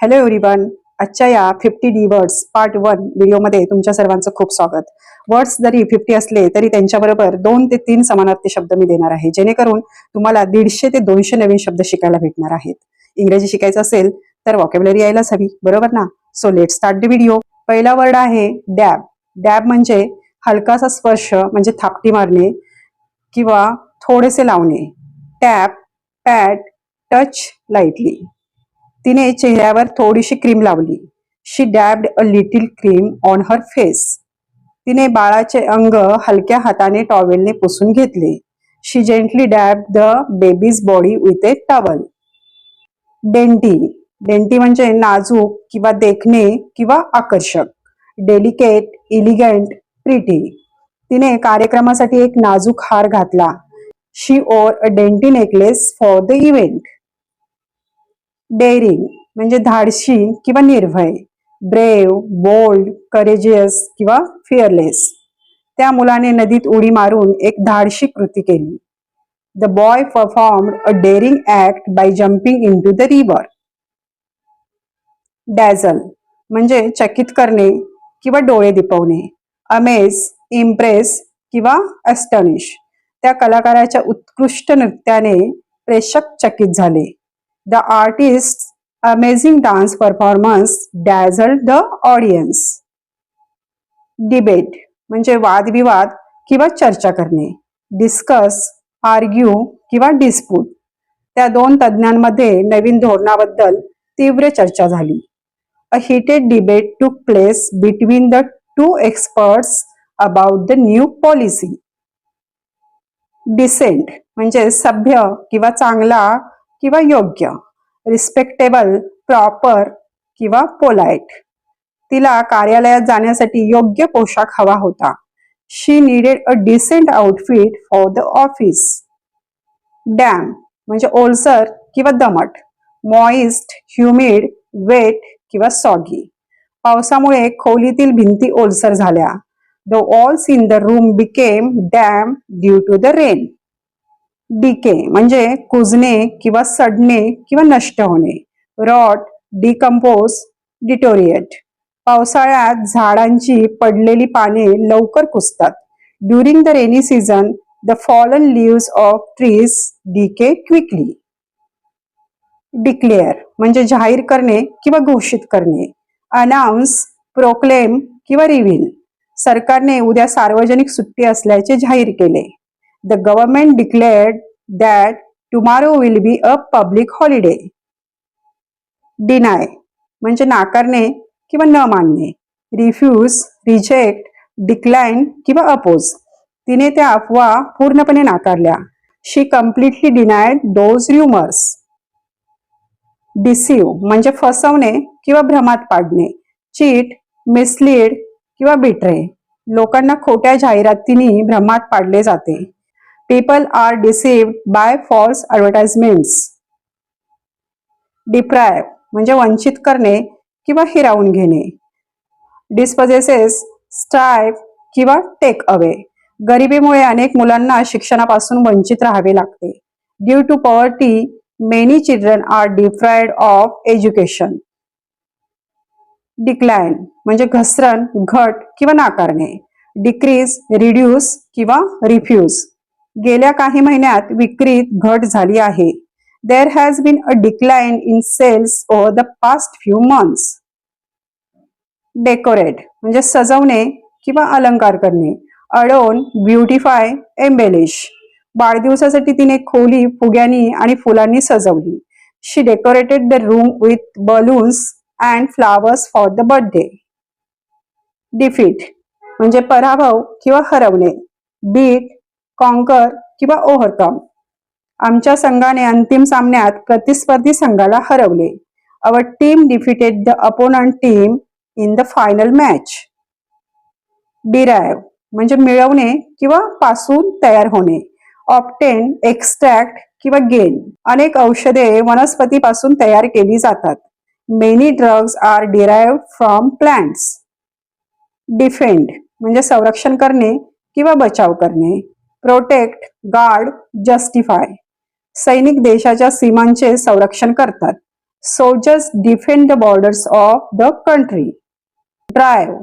Hello everyone. आजच्या या 50 words part 1 व्हिडिओमध्ये तुमच्या सर्वांचं खूप स्वागत. वर्ड्स जरी 50 असले तरी त्यांच्याबरोबर 2 ते 3 समानार्थी शब्द मी देणार आहे, जेणेकरून तुम्हाला 150 ते 200 नवीन शब्द शिकायला भेटणार आहेत. इंग्रजी शिकायचं असेल तर व्हॉकॅब्युलरी यायलाच हवी, बरोबर ना? So let start the video. पहिला वर्ड आहे डॅब. डॅब म्हणजे हलकासा स्पर्श, म्हणजे थापटी मारणे किंवा थोडेसे लावणे. Tap, pat, touch lightly. तिने चेहऱ्यावर थोडीशी क्रीम लावली. She dabbed a little cream on her face. तिने बाळाचे अंग हलक्या हाताने टॉवेलने पुसून घेतले. She gently dabbed the baby's body with a towel. Dainty. Dainty म्हणजे नाजूक किंवा देखणे किंवा आकर्षक. Delicate, elegant, pretty. तिने कार्यक्रमासाठी एक नाजूक हार घातला. She wore a dainty necklace for the event. Daring म्हणजे धाडशी किंवा निर्भय. ब्रेव, बोल्ड, करेजियस किंवा फिअरलेस. त्या मुलाने नदीत उडी मारून एक धाडशी कृती केली. The boy performed a daring act by jumping into the river. Dazzle म्हणजे चकित करणे किंवा डोळे दिपवणे. अमेज, इम्प्रेस किंवा ॲस्टनिश. त्या कलाकाराच्या उत्कृष्ट नृत्याने प्रेक्षक चकित झाले. The artist's amazing dance performance dazzled the audience. Debate म्हणजे वादविवाद किंवा चर्चा करणे. डिस्कस, आर्ग्यू किंवा डिस्प्यूट. त्या दोन तज्ज्ञांमध्ये नवीन धोरणाबद्दल तीव्र चर्चा झाली. अ heated debate took place between the two experts about the new policy. Decent म्हणजे सभ्य किंवा चांगला किंवा योग्य. रिस्पेक्टेबल, प्रॉपर किंवा पोलाइट. तिला कार्यालयात जाण्यासाठी योग्य पोशाख हवा होता. She needed a decent outfit for the office. Damp म्हणजे ओलसर किंवा दमट. मॉइस्ट, ह्युमिड, वेट किंवा सॉगी. पावसामुळे खोलीतील भिंती ओलसर झाल्या. The walls in the room became damp due to the rain. Decay म्हणजे कुजणे किंवा सडणे किंवा नष्ट होणे. Rot, decompose, deteriorate. पावसाळ्यात झाडांची पडलेली पाने लवकर कुजतात. During the rainy season the fallen leaves of trees decay quickly. Declare म्हणजे जाहीर करणे किंवा घोषित करणे. अनाउन्स, प्रोक्लेम किंवा रिव्हील. सरकारने उद्या सार्वजनिक सुट्टी असल्याचे जाहीर केले. The government declared that tomorrow will be a public holiday. Deny म्हणजे नाकारणे किंवा न मानणे. रिफ्यूज, रिजेक्ट, डिक्लाइन किंवा अपोज. तिने त्या अफवा पूर्णपणे नाकारल्या. शी कम्प्लिटली डिनायड दोज rumors. डिसीव्ह म्हणजे फसवणे किंवा भ्रमात पाडणे. चीट, मिसलीड किंवा बिट्रे. लोकांना खोट्या जाहिरातींनी भ्रमात पाडले जाते. People are deceived by false advertisements. Deprive म्हणजे वंचित करणे किंवा हिरावून घेणे. Dispossesses, strive किंवा टेक अवे. गरिबीमुळे अनेक मुलांना शिक्षणापासून वंचित राहावे लागते. Due to poverty, many children are deprived of education. Decline म्हणजे घसरण, घट किंवा नाकारणे. Decrease, reduce किंवा refuse. गेल्या काही महिन्यात विक्रीत घट झाली आहे. There has been a decline in sales over the past few months. Decorate म्हणजे सजवणे किंवा अलंकार करणे. Adorn, beautify, embellish. वाढदिवसासाठी तिने खोली फुग्यांनी आणि फुलांनी सजवली. She decorated the room with balloons and flowers for the birthday. Defeat म्हणजे पराभव किंवा हरवणे. Beat, कॉन्कर किंवा ओव्हरकम. आमच्या संघाने अंतिम सामन्यात प्रतिस्पर्धी संघाला हरवले. Our team defeated the opponent team in the final match. Derive म्हणजे मिळवणे किंवा पासून तयार होणे. ऑप्टेन, एक्स्ट्रॅक्ट किंवा गेन. अनेक औषधे वनस्पतीपासून तयार केली जातात. Many drugs are derived from plants. Defend म्हणजे संरक्षण करणे किंवा बचाव करणे. Protect, guard, justify. सैनिक देशाच्या सीमांचे संरक्षण करतात. Soldiers defend the borders of the country. Drive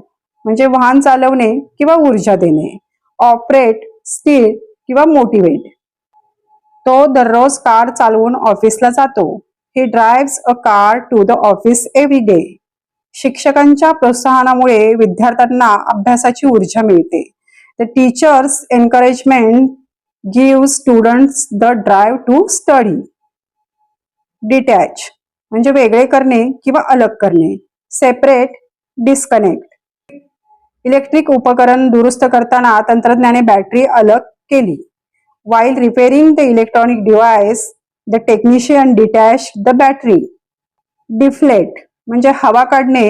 म्हणजे वाहन चालवणे किंवा ऊर्जा देणे. ऑपरेट, स्टीर किंवा मोटिवेट. तो दररोज कार चालवून ऑफिसला जातो. He drives a car to the office every day. शिक्षकांच्या प्रोत्साहनामुळे विद्यार्थ्यांना अभ्यासाची ऊर्जा मिळते. The teacher's encouragement give students the drive to study. Detach म्हणजे वेगळे करणे किंवा अलग करणे. Separate, disconnect. इलेक्ट्रिक उपकरण दुरुस्त करताना तंत्रज्ञाने बॅटरी अलग केली. While repairing the electronic device, the technician detached the battery. Deflate म्हणजे हवा काढणे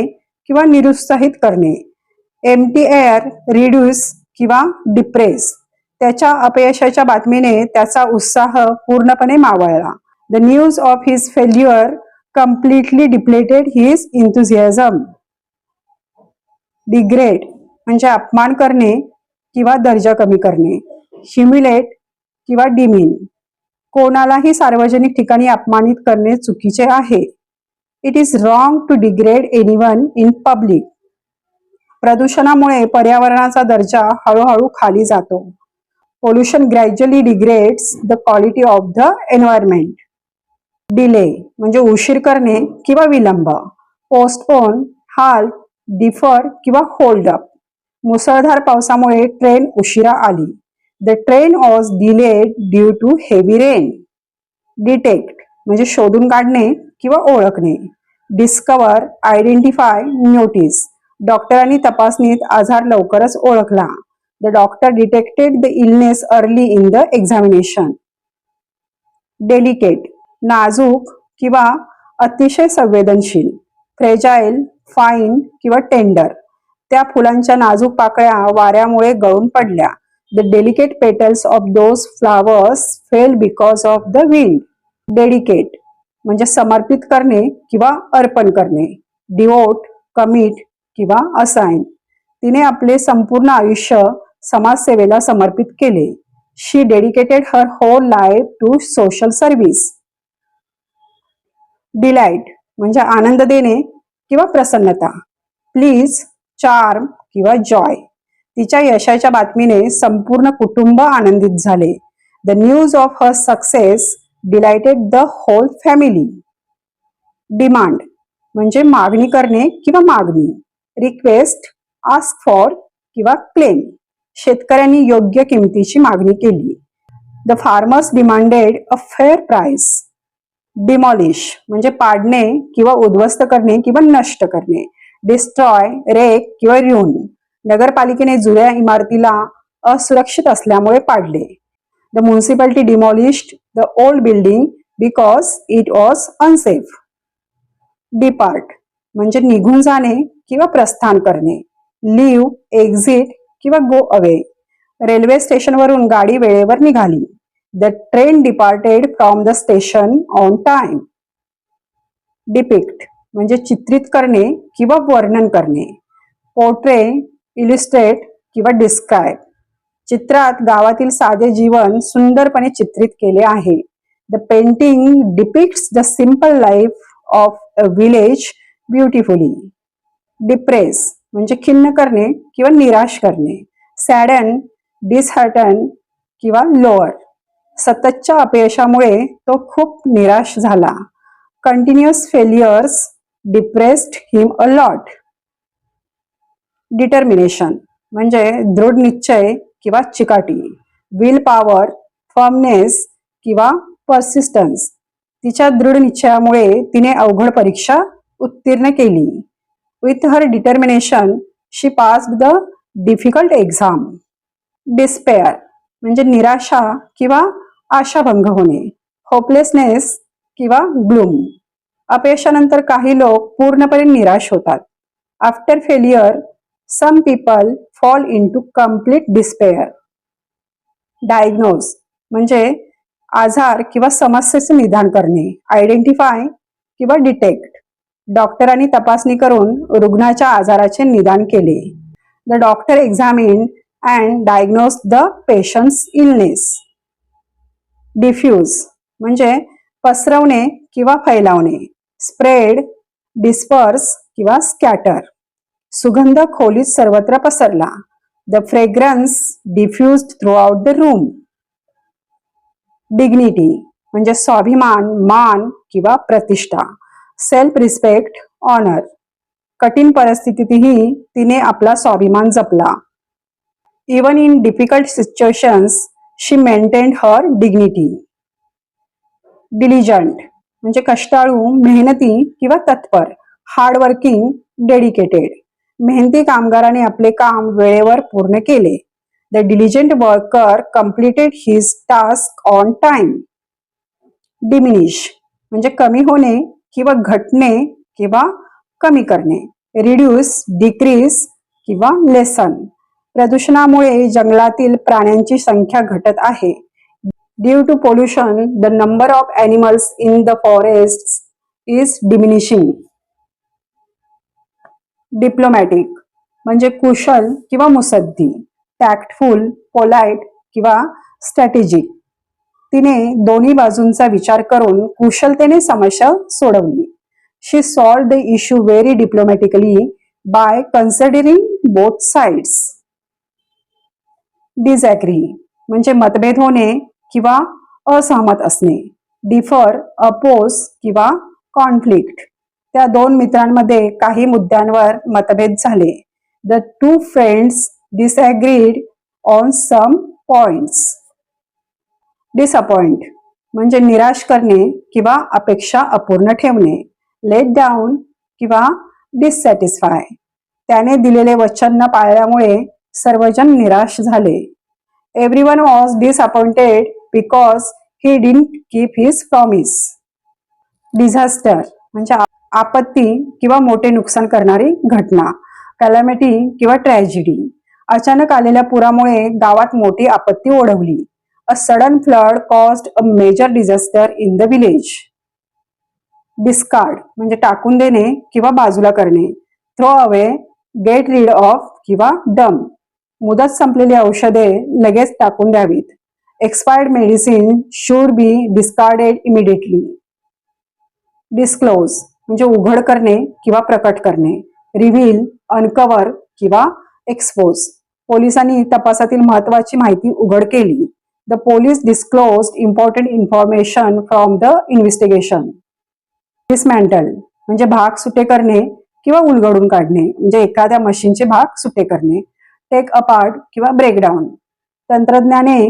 किंवा निरुत्साहित करणे. Empty air, reduce किंवा depress. त्याच्या अपयशाच्या बातमीने त्याचा उत्साह पूर्णपणे मावळला. The news of his failure completely depleted his enthusiasm. Degrade म्हणजे अपमान करणे किंवा दर्जा कमी करणे. Humiliate किंवा डिमीन. कोणालाही सार्वजनिक ठिकाणी अपमानित करणे चुकीचे आहे. It is wrong to degrade anyone in public. प्रदूषणामुळे पर्यावरणाचा दर्जा हळूहळू खाली जातो. Pollution gradually degrades the quality of the environment. Delay म्हणजे उशीर करणे किंवा विलंब. पोस्टपोन, हाल्ट, डिफर किंवा होल्ड अप. मुसळधार पावसामुळे ट्रेन उशिरा आली. The train was delayed due to heavy rain. Detect म्हणजे शोधून काढणे किंवा ओळखणे. डिस्कवर, आयडेंटिफाय, नोटीस. डॉक्टरांनी तपासणीत आजार लवकरच ओळखला. The doctor detected the illness early in the examination. Delicate नाजूक किंवा अतिशय संवेदनशील. फ्रेजाईल, फाईन किंवा टेंडर. त्या फुलांच्या नाजूक पाकळ्या वाऱ्यामुळे गळून पडल्या. The delicate petals of those flowers fell because of the wind. Dedicate म्हणजे समर्पित करणे किंवा अर्पण करणे. Devote, commit किंवा assign. तिने आपले संपूर्ण आयुष्य समाजसेवेला समर्पित केले. She dedicated her whole life to social service. Delight म्हणजे आनंद देणे किंवा प्रसन्नता. Please, charm किंवा joy. तिच्या यशाच्या बातमीने संपूर्ण कुटुंब आनंदित झाले. The news of her success delighted the whole family. Demand म्हणजे मागणी करणे किंवा मागणी. रिक्वेस्ट, आस्क फॉर किंवा क्लेम. शेतकऱ्यांनी योग्य किमतीची मागणी केली. The farmers demanded a fair price. Demolish म्हणजे पाडणे किंवा उद्ध्वस्त करणे किंवा नष्ट करणे. डिस्ट्रॉय, रेक किंवा र्यून. नगरपालिकेने जुन्या इमारतीला असुरक्षित असल्यामुळे पाडले. The municipality demolished the old building because it was unsafe. Depart म्हणजे निघून जाणे किंवा प्रस्थान करणे. लिव्ह, एक्झिट किंवा गो अवे. रेल्वे स्टेशनवरून गाडी वेळेवर निघाली. The train departed from the station on time. Depict म्हणजे चित्रित करणे किंवा वर्णन करणे. पोर्ट्रे, इलिस्ट्रेट किंवा डिस्क्राईब. चित्रात गावातील साधे जीवन सुंदरपणे चित्रित केले आहे. The painting depicts the simple life of a village beautifully. Depress म्हणजे खिन्न करणे किंवा निराश करणे. सॅडन, डिसहार्टन किंवा लोअर. सततच्या अपयशामुळे तो खूप निराश झाला. Continuous failures depressed him a lot. Determination म्हणजे दृढ निश्चय किंवा चिकाटी. विल पॉवर, फर्मनेस किंवा पर्सिस्टन्स. तिच्या दृढ निश्चयामुळे तिने अवघड परीक्षा उत्तीर्ण केली. With her determination she passed the difficult exam. Despair म्हणजे निराशा किंवा आशाभंग होणे. होपलेसनेस किंवा ग्लूम. अपयशानंतर काही लोक पूर्णपणे निराश होतात. After failure some people fall into complete despair. Diagnose म्हणजे आजार किंवा समस्येचे निदान करणे. आयडेंटिफाय किंवा डिटेक्ट. डॉक्टरांनी तपासणी करून रुग्णाच्या आजाराचे निदान केले. The doctor examined and diagnose the patient's illness. Diffuse म्हणजे पसरवणे किंवा फैलावणे. स्प्रेड, डिस्पर्स किंवा स्कॅटर. सुगंध खोलीत सर्वत्र पसरला. The fragrance diffused through the room. Dignity म्हणजे स्वाभिमान, मान किंवा प्रतिष्ठा. Self respect, honour. कठीण परिस्थितीतही तिने आपला स्वाभिमान जपला. Even in difficult situations she maintained her dignity. Diligent म्हणजे कष्टाळू, मेहनती किंवा तत्पर. Hardworking, dedicated. मेहनती कामगाराने आपले काम वेळेवर पूर्ण केले. The diligent worker completed his task on time. Diminish म्हणजे कमी होणे किंवा घटणे किंवा कमी करणे. रिड्यूस, डिक्रीज किंवा लेसन. प्रदूषणामुळे जंगलातील प्राण्यांची संख्या घटत आहे. Due to pollution the number of animals in the forest is diminishing. Diplomatic म्हणजे कुशल किंवा मुत्सद्दी. टॅक्टफुल, पोलाइट किंवा स्ट्रॅटेजिक. तिने दोन्ही बाजूंचा विचार करून कुशलतेने समस्या सोडवली. She solved the issue very diplomatically by considering both sides. Disagree म्हणजे मतभेद होणे किंवा असहमत असणे. डिफर, अपोज किंवा कॉन्फ्लिक्ट. त्या दोन मित्रांमध्ये काही मुद्द्यांवर मतभेद झाले. The two friends disagreed on some points. Disappoint म्हणजे निराश करणे किंवा अपेक्षा अपूर्ण ठेवणे. लेट डाऊन किंवा डिससॅटिस्फाय. त्याने दिलेले वचन न पाळल्यामुळे सर्वजण निराश झाले. Everyone was disappointed because he didn't keep his promise. Disaster म्हणजे आपत्ती किंवा मोठे नुकसान करणारी घटना. कॅलॅमिटी किंवा ट्रॅजेडी. अचानक आलेल्या पुरामुळे गावात मोठी आपत्ती ओढवली. A sudden flood caused a major disaster in the village. Discard म्हणजे टाकून देणे किंवा बाजूला करणे. Throw away, get rid of किंवा डम. मुदत संपलेली औषधे लगेच टाकून द्यावीत. Expired medicine should be discarded immediately. Disclose म्हणजे उघड करणे किंवा प्रकट करणे. रिव्हील, अनकव्हर किंवा एक्सपोज. पोलिसांनी तपासातील महत्वाची माहिती उघड केली. The police disclosed important information from the investigation. Dismantle म्हणजे भाग सुटे करणे किंवा उलगडून काढणे. म्हणजे एखाद्या मशीनचे भाग सुटे करणे. टेक अपार्ट किंवा ब्रेकडाऊन. तंत्रज्ञाने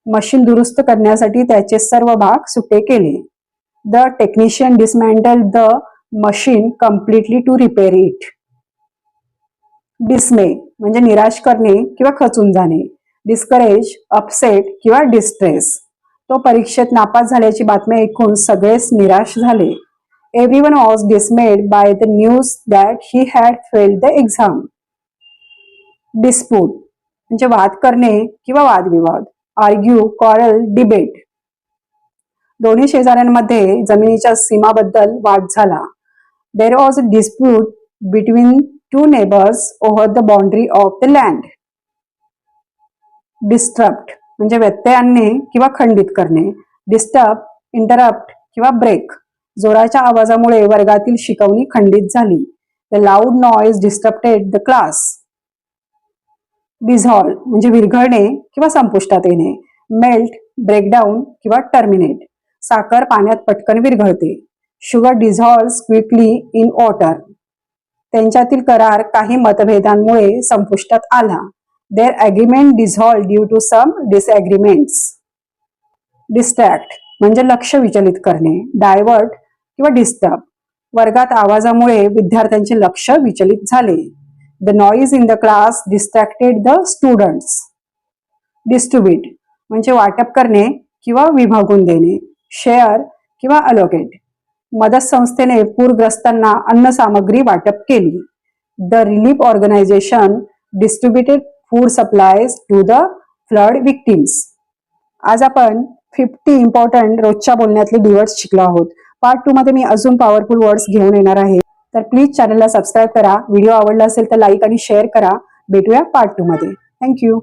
मशीन दुरुस्त करण्यासाठी त्याचे सर्व भाग सुटे केले. The technician dismantled the machine completely to repair it. Dismay म्हणजे निराश करणे किंवा खचून जाणे. डिस्करेज, अपसेट किंवा डिस्ट्रेस. तो परीक्षेत नापास झाल्याची बातमी ऐकून सगळेच निराश झाले. Everyone was dismayed by the news that he had failed the exam. Dispute म्हणजे वाद करणे किंवा वादविवाद. Argue, quarrel, debate. दोन्ही शेजाऱ्यांमध्ये जमिनीच्या सीमाबद्दल वाद झाला. There was a dispute between two neighbors over the boundary of the land. Disrupt म्हणजे व्यत्यय आणणे किंवा खंडित करणे. डिस्टर्ब, इंटरप्ट किंवा ब्रेक. जोराच्या आवाजामुळे वर्गातील शिकवणी खंडित झाली. The loud noise disrupted the class. Dissolve म्हणजे विरघळणे किंवा संपुष्टात येणे. मेल्ट, ब्रेकडाऊन किंवा टर्मिनेट. साखर पाण्यात पटकन विरघळते. Sugar dissolves quickly in water. त्यांच्यातील करार काही मतभेदांमुळे संपुष्टात आला. Their agreement dissolved due to some disagreements. Distract म्हणजे लक्ष विचलित करणे. डायव्हर्ट किंवा डिस्टर्ब. वर्गात आवाजामुळे विद्यार्थ्यांचे लक्ष विचलित झाले. The noise in the class distracted the students. Distribute म्हणजे वाटप करणे किंवा विभागून देणे. शेअर किंवा अलोकेट. मदत संस्थेने पूरग्रस्तांना अन्न सामग्री वाटप केली. The relief organisation distributed food supplies to the flood victims. आज आपण 50 इम्पॉर्टंट रोजच्या बोलण्यातले कीवर्ड्स शिकलो आहोत. पार्ट 2 मध्ये मी अजून पॉवरफुल वर्ड्स घेऊन येणार आहे. तर प्लीज चॅनलला सबस्क्राईब करा. व्हिडिओ आवडला असेल तर लाईक आणि शेअर करा. भेटूया पार्ट 2 मध्ये. थँक्यू.